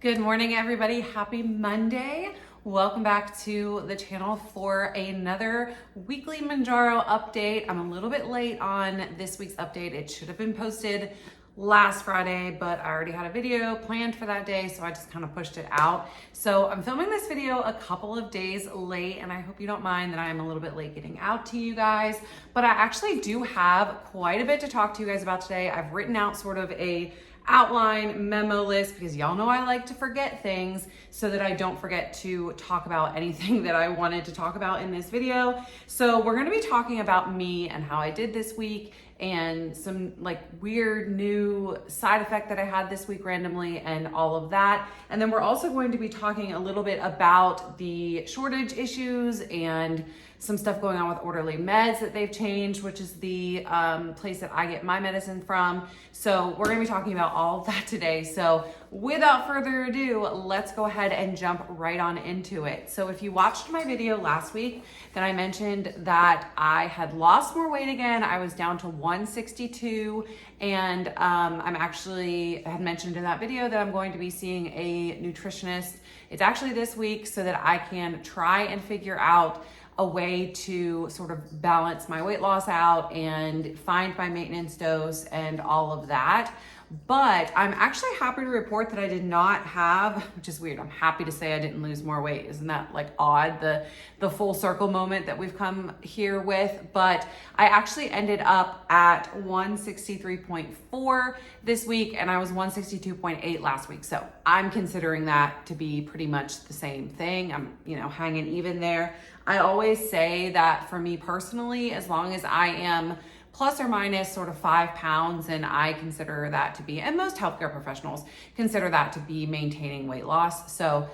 Good morning, everybody. Happy Monday. Welcome back to the channel for another weekly Mounjaro update. I'm a little bit late on this week's update. It should have been posted last Friday, but I already had a video planned for that day, so I just kind of pushed it out. So I'm filming this video a couple of days late, and I hope you don't mind that I'm a little bit late getting out to you guys, but I actually do have quite a bit to talk to you guys about today. I've written out sort of a outline memo list because y'all know I like to forget things so that I don't forget to talk about anything that I wanted to talk about in this video. So we're going to be talking about me and how I did this week and some like weird new side effect that I had this week randomly and all of that. And then we're also going to be talking a little bit about the shortage issues and some stuff going on with Orderly Meds that they've changed, which is the place that I get my medicine from. So we're gonna be talking about all of that today. So without further ado, let's go ahead and jump right on into it. So if you watched my video last week, then I mentioned that I had lost more weight again. I was down to 162, and I had mentioned in that video that I'm going to be seeing a nutritionist. It's actually this week so that I can try and figure out a way to sort of balance my weight loss out and find my maintenance dose and all of that. But I'm actually happy to report that I did not have, which is weird. I'm happy to say I didn't lose more weight. Isn't that like odd? The full circle moment that we've come here with. But I actually ended up at 163.4 this week, and I was 162.8 last week. So I'm considering that to be pretty much the same thing. I'm, hanging even there. I always say that for me personally, as long as I am plus or minus sort of 5 pounds, and I consider that to be, and most healthcare professionals consider that to be maintaining weight loss. So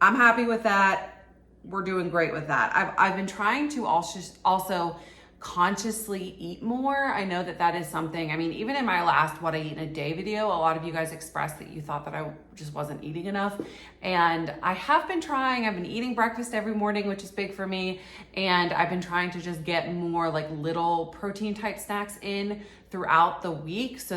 I'm happy with that. We're doing great with that. I've been trying to also consciously eat more. I know that is something, even in my last What I Eat in a Day video, a lot of you guys expressed that you thought that I just wasn't eating enough. And I have been trying. I've been eating breakfast every morning, which is big for me. And I've been trying to just get more like little protein type snacks in throughout the week so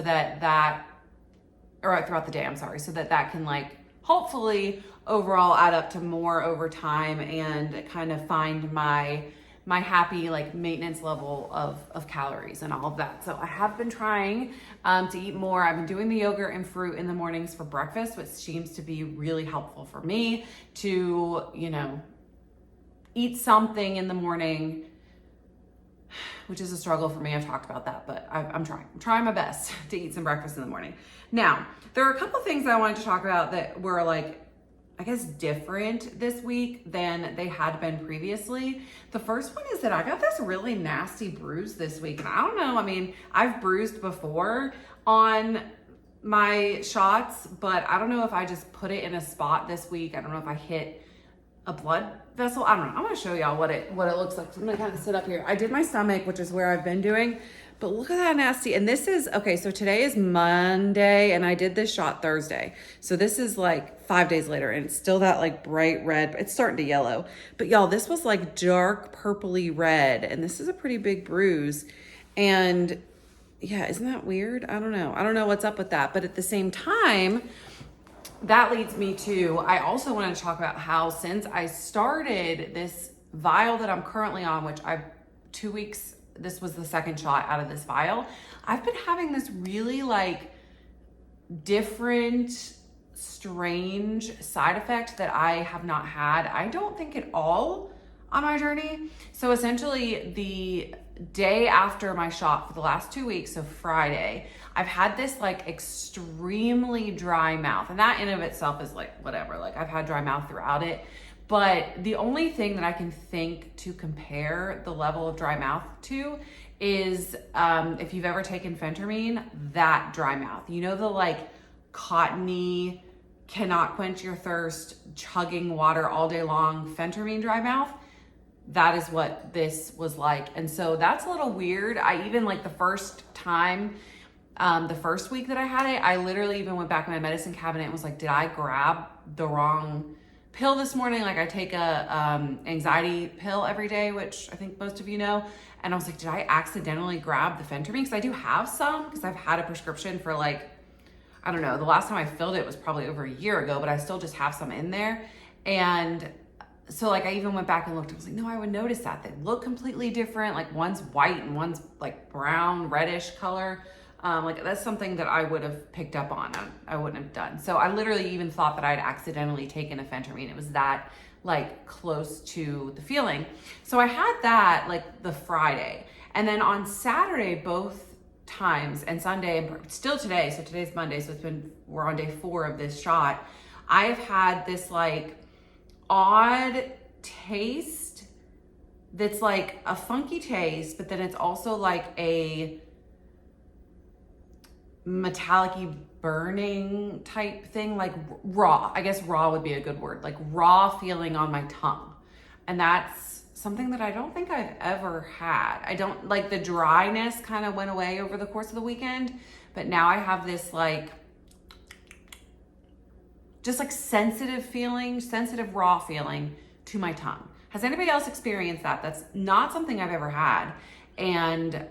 or throughout the day, I'm sorry, so that can like hopefully overall add up to more over time and kind of find my happy like maintenance level of calories and all of that. So I have been trying to eat more. I've been doing the yogurt and fruit in the mornings for breakfast, which seems to be really helpful for me to, eat something in the morning, which is a struggle for me. I've talked about that, but I'm trying my best to eat some breakfast in the morning. Now, there are a couple things I wanted to talk about that were like, I guess, different this week than they had been previously. The first one is that I got this really nasty bruise this week. And I don't know, I've bruised before on my shots, but I don't know if I just put it in a spot this week. I don't know if I hit a blood vessel. I don't know. I'm gonna show y'all what it looks like. So I'm gonna kind of sit up here. I did my stomach, which is where I've been doing, but look at that nasty. And this is, okay, so today is Monday and I did this shot Thursday. So this is like 5 days later and it's still that like bright red, it's starting to yellow. But y'all, this was like dark purpley red and this is a pretty big bruise. And yeah, isn't that weird? I don't know what's up with that. But at the same time, that leads me to, I also wanted to talk about how since I started this vial that I'm currently on, which I've 2 weeks, this was the second shot out of this vial, I've been having this really like different, strange side effect that I have not had, I don't think at all on my journey. So essentially the day after my shot for the last 2 weeks, so Friday, I've had this like extremely dry mouth, and that in of itself is like whatever, like I've had dry mouth throughout it. But the only thing that I can think to compare the level of dry mouth to is if you've ever taken phentermine, that dry mouth. The like cottony, cannot quench your thirst, chugging water all day long, phentermine dry mouth. That is what this was like. And so that's a little weird. I even like the first time, the first week that I had it, I literally even went back in my medicine cabinet and was like, did I grab the wrong pill this morning? Like I take a anxiety pill every day, which I think most of you know. And I was like, did I accidentally grab the phentermine? Because I do have some, because I've had a prescription for like, I don't know, the last time I filled it was probably over a year ago, but I still just have some in there. And so like I even went back and looked, I was like, no, I would notice that. They look completely different. Like one's white and one's like brown, reddish color. Like that's something that I would have picked up on. I wouldn't have done. So I literally even thought that I'd accidentally taken ephedrine. It was that like close to the feeling. So I had that like the Friday. And then on Saturday, both times, and Sunday, and still today, so today's Monday, so we're on day 4 of this shot. I have had this like odd taste that's like a funky taste, but then it's also like a metallic-y burning type thing, like raw. I guess raw would be a good word, like raw feeling on my tongue. And that's something that I don't think I've ever had. I don't like the dryness kind of went away over the course of the weekend, but now I have this like just like sensitive feeling, sensitive raw feeling to my tongue. Has anybody else experienced that? That's not something I've ever had. And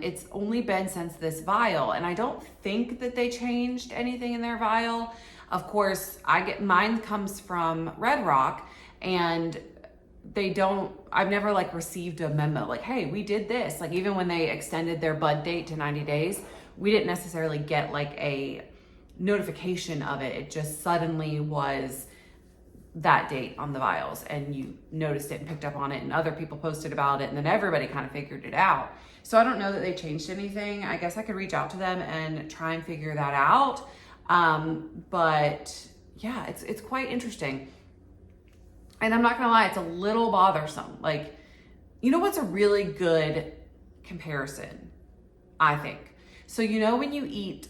it's only been since this vial, and I don't think that they changed anything in their vial. Of course, mine comes from Red Rock, and I've never like received a memo like, hey, we did this. Like even when they extended their bud date to 90 days, we didn't necessarily get like a notification of it. It just suddenly was that date on the vials, and you noticed it and picked up on it, and other people posted about it, and then everybody kind of figured it out. So I don't know that they changed anything. I guess I could reach out to them and try and figure that out. But yeah, it's quite interesting. And I'm not gonna lie, it's a little bothersome. Like, you know what's a really good comparison, I think? So you know when you eat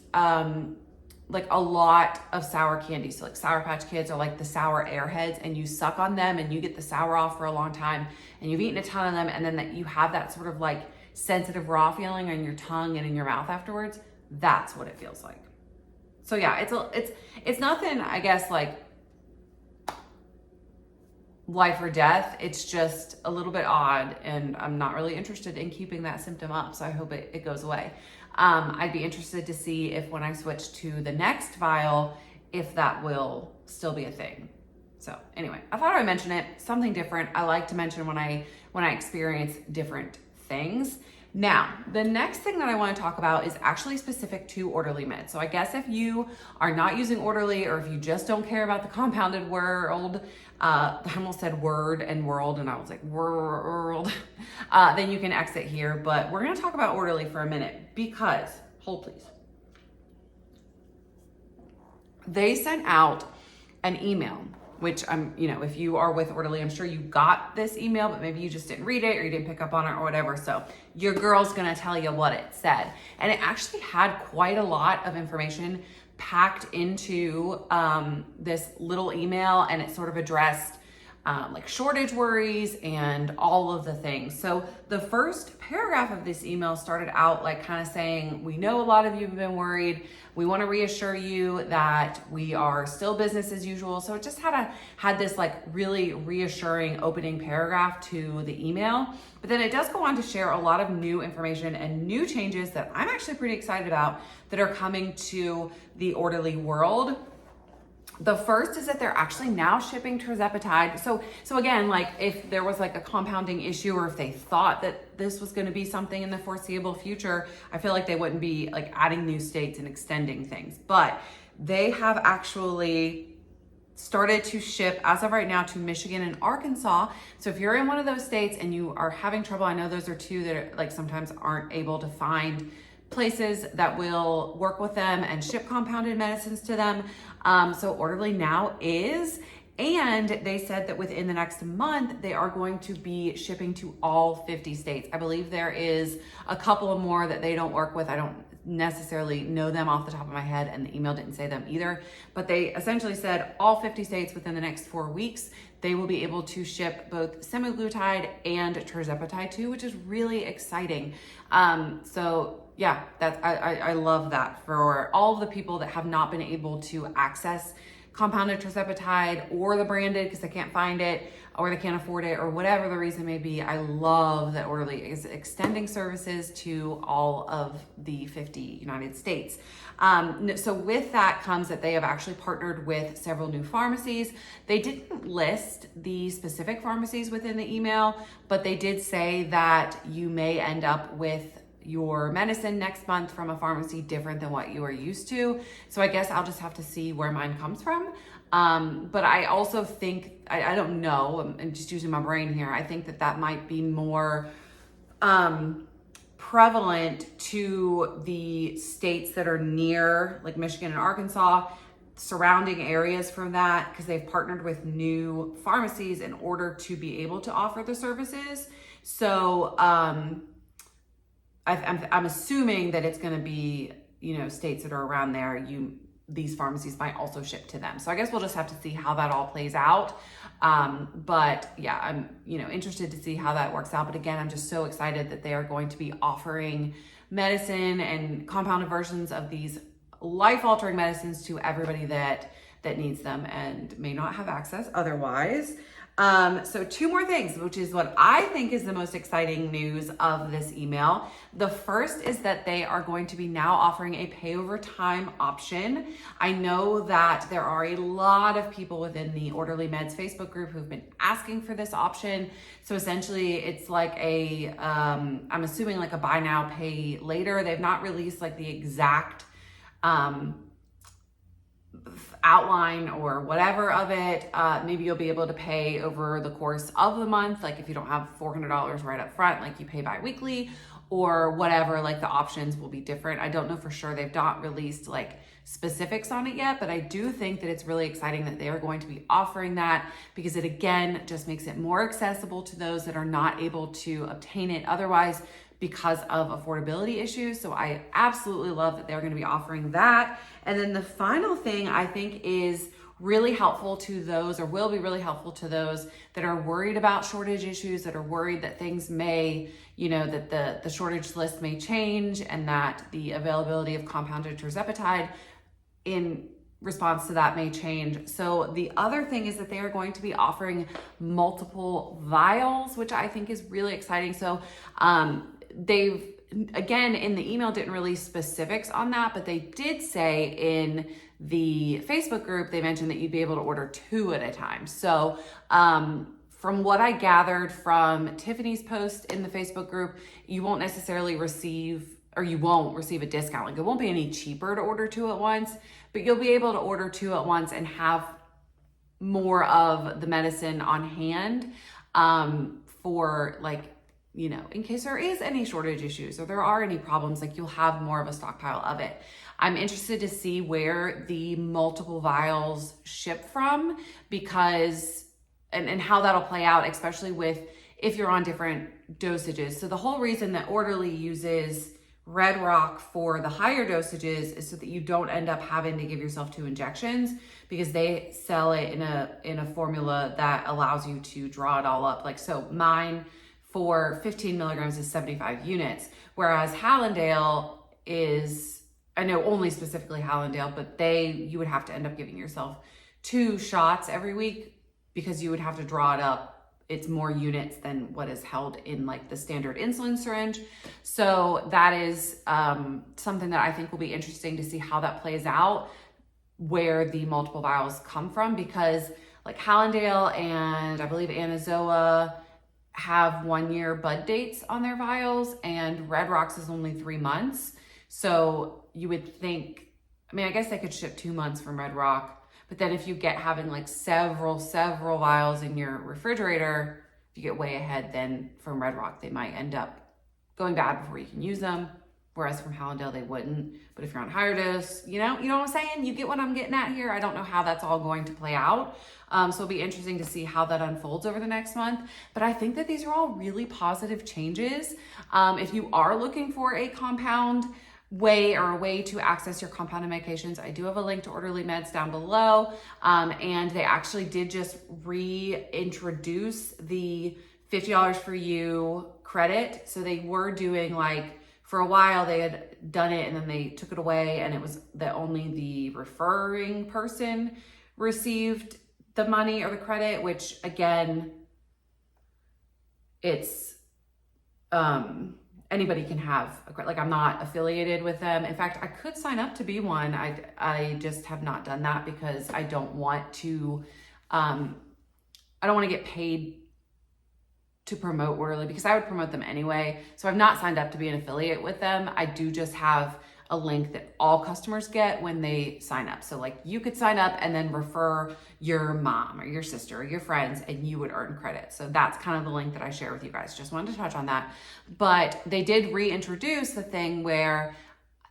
like a lot of sour candy, so like Sour Patch Kids or like the sour Airheads, and you suck on them and you get the sour off for a long time, and you've eaten a ton of them, and then you have that sort of like sensitive raw feeling on your tongue and in your mouth afterwards. That's what it feels like. So yeah, it's nothing, I guess, like life or death. It's just a little bit odd, and I'm not really interested in keeping that symptom up, so I hope it goes away. I'd be interested to see if when I switch to the next vial, if that will still be a thing. So anyway, I thought I would mention it, something different. I like to mention when I experience different things. Now, the next thing that I want to talk about is actually specific to Orderly meds. So I guess if you are not using Orderly, or if you just don't care about the compounded world, I almost said word and world, and I was like, world, then you can exit here. But we're going to talk about Orderly for a minute because, hold please. They sent out an email, which if you are with Orderly, I'm sure you got this email, but maybe you just didn't read it or you didn't pick up on it or whatever. So your girl's going to tell you what it said. And it actually had quite a lot of information packed into this little email, and it sort of addressed like shortage worries and all of the things. So the first paragraph of this email started out like kind of saying, we know a lot of you have been worried. We want to reassure you that we are still business as usual. So it just had this like really reassuring opening paragraph to the email. But then it does go on to share a lot of new information and new changes that I'm actually pretty excited about that are coming to the Orderly world. The first is that they're actually now shipping tirzepatide. So again, like if there was like a compounding issue, or if they thought that this was going to be something in the foreseeable future, I feel like they wouldn't be like adding new states and extending things. But they have actually started to ship as of right now to Michigan and Arkansas. So if you're in one of those states and you are having trouble, I know those are two that are, like sometimes aren't able to find places that will work with them and ship compounded medicines to them. So Orderly now is, and they said that within the next month, they are going to be shipping to all 50 states. I believe there is a couple of more that they don't work with. I don't necessarily know them off the top of my head, and the email didn't say them either, but they essentially said all 50 states within the next 4 weeks, they will be able to ship both semaglutide and tirzepatide too, which is really exciting. So yeah, I love that for all of the people that have not been able to access compounded tirzepatide or the branded because they can't find it or they can't afford it or whatever the reason may be. I love that Orderly is extending services to all of the 50 United States. So with that comes that they have actually partnered with several new pharmacies. They didn't list the specific pharmacies within the email, but they did say that you may end up with your medicine next month from a pharmacy different than what you are used to. So I guess I'll just have to see where mine comes from. But I also think, I don't know, I'm just using my brain here. I think that that might be more prevalent to the states that are near, like Michigan and Arkansas, surrounding areas from that, because they've partnered with new pharmacies in order to be able to offer the services. So I'm assuming that it's going to be, states that are around there, these pharmacies might also ship to them. So I guess we'll just have to see how that all plays out. But yeah, I'm, interested to see how that works out. But again, I'm just so excited that they are going to be offering medicine and compounded versions of these life-altering medicines to everybody that needs them and may not have access otherwise. So two more things, which is what I think is the most exciting news of this email. The first is that they are going to be now offering a pay over time option. I know that there are a lot of people within the Orderly Meds Facebook group who've been asking for this option. So essentially it's like I'm assuming like a buy now, pay later. They've not released like the exact, outline or whatever of it. Maybe you'll be able to pay over the course of the month. Like if you don't have $400 right up front, like you pay bi-weekly or whatever, like the options will be different. I don't know for sure. They've not released like specifics on it yet, but I do think that it's really exciting that they are going to be offering that because it again just makes it more accessible to those that are not able to obtain it otherwise because of affordability issues. So I absolutely love that they're going to be offering that. And then the final thing I think is really helpful to those, or will be really helpful to those that are worried about shortage issues, that are worried that things may, that the shortage list may change and that the availability of compounded tirzepatide in response to that may change. So the other thing is that they are going to be offering multiple vials, which I think is really exciting. So they've, again, in the email didn't release specifics on that, but they did say in the Facebook group, they mentioned that you'd be able to order 2 at a time. So from what I gathered from Tiffany's post in the Facebook group, you won't necessarily receive, or you won't receive a discount. Like it won't be any cheaper to order 2 at once, but you'll be able to order 2 at once and have more of the medicine on hand for like, in case there is any shortage issues or there are any problems, like you'll have more of a stockpile of it. I'm interested to see where the multiple vials ship from because, and how that'll play out, especially with if you're on different dosages. So the whole reason that Orderly uses Red Rock for the higher dosages is so that you don't end up having to give yourself 2 injections because they sell it in a formula that allows you to draw it all up. Like, so mine for 15 milligrams is 75 units, whereas Hallandale is, I know only specifically Hallandale, but you would have to end up giving yourself 2 shots every week because you would have to draw it up. It's more units than what is held in like the standard insulin syringe. So that is something that I think will be interesting to see how that plays out, where the multiple vials come from, because like Hallandale and I believe Anazoa have 1-year bud dates on their vials and Red Rocks is only 3 months. So you would think, I guess they could ship 2 months from Red Rock, but then if you get having like several vials in your refrigerator, if you get way ahead, then from Red Rock, they might end up going bad before you can use them. Whereas from Hallandale, they wouldn't. But if you're on higher dose, you know what I'm saying? You get what I'm getting at here. I don't know how that's all going to play out. So it'll be interesting to see how that unfolds over the next month. But I think that these are all really positive changes. If you are looking for a compound way or a way to access your compounded medications, I do have a link to Orderly Meds down below. And they actually did just reintroduce the $50 for you credit. So they were doing like, for a while they had done it and then they took it away and it was that only the referring person received the money or the credit, which again, it's, anybody can have a credit. Like, I'm not affiliated with them. In fact, I could sign up to be one. I just have not done that because I don't want to, I don't want to get paid to promote Orderly, because I would promote them anyway. So I've not signed up to be an affiliate with them. I do just have a link that all customers get when they sign up. So like, you could sign up and then refer your mom or your sister or your friends, and you would earn credit. So that's kind of the link that I share with you guys. Just wanted to touch on that. But they did reintroduce the thing where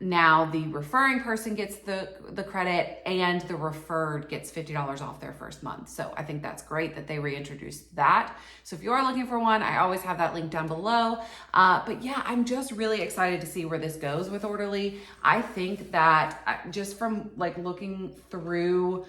now the referring person gets the credit and the referred gets $50 off their first month. So I think that's great that they reintroduced that. So if you are looking for one, I always have that link down below. But yeah, I'm just really excited to see where this goes with Orderly. I think that just from like looking through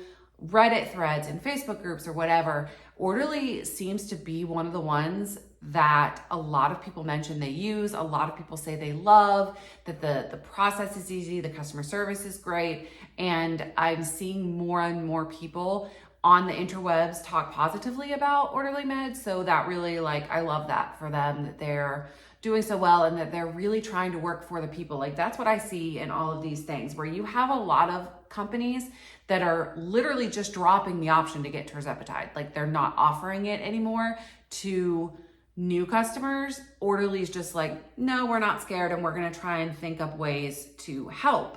Reddit threads and Facebook groups or whatever, Orderly seems to be one of the ones that a lot of people mention they use, a lot of people say they love, that the process is easy, the customer service is great, and I'm seeing more and more people on the interwebs talk positively about Orderly Meds. So that really, like, I love that for them, that they're doing so well and that they're really trying to work for the people. Like, that's what I see in all of these things, where you have a lot of companies that are literally just dropping the option to get tirzepatide. Like, they're not offering it anymore to new customers. Orderly's just like, no, we're not scared, and we're gonna try and think up ways to help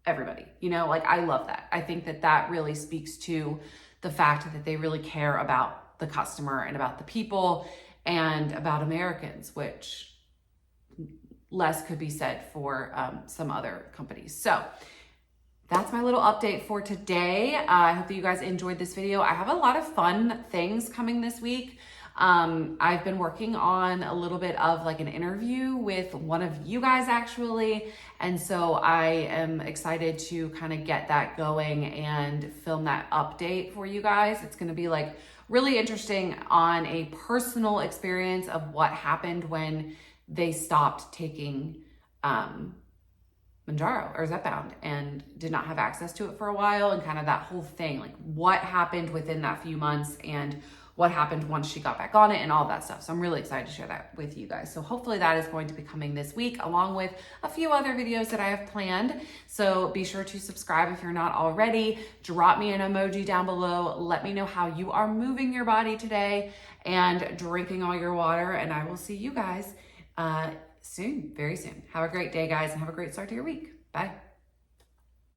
everybody. You know, like, I love that. I think that that really speaks to the fact that they really care about the customer and about the people and about Americans, which less could be said for some other companies. So that's my little update for today. I hope that you guys enjoyed this video. I have a lot of fun things coming this week. I've been working on a little bit of like an interview with one of you guys actually. And so I am excited to kind of get that going and film that update for you guys. It's going to be like really interesting on a personal experience of what happened when they stopped taking, Mounjaro or Zepbound and did not have access to it for a while, and kind of that whole thing, like what happened within that few months and what happened once she got back on it and all that stuff. So I'm really excited to share that with you guys. So hopefully that is going to be coming this week, along with a few other videos that I have planned. So be sure to subscribe if you're not already. Drop me an emoji down below. Let me know how you are moving your body today and drinking all your water. And I will see you guys soon, very soon. Have a great day, guys, and have a great start to your week. Bye.